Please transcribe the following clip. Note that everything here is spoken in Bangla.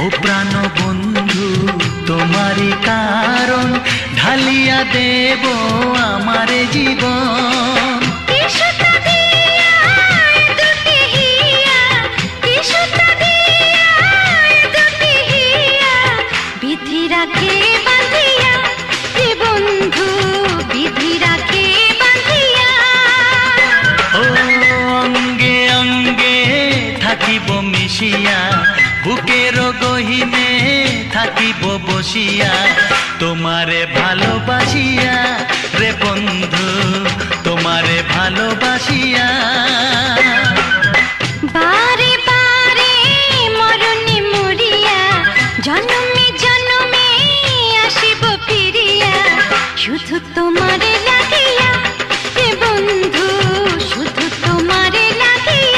ও প্রাণ বন্ধু তোমারই কারণ ঢালিয়া দেব আমার জীবন। অঙ্গে অঙ্গে থাকিব মিশিয়া বুকের গহিনে থাকিব বসিয়া তোমারে ভালোবাসিয়া রে বন্ধু তোমারে ভালোবাসিয়া।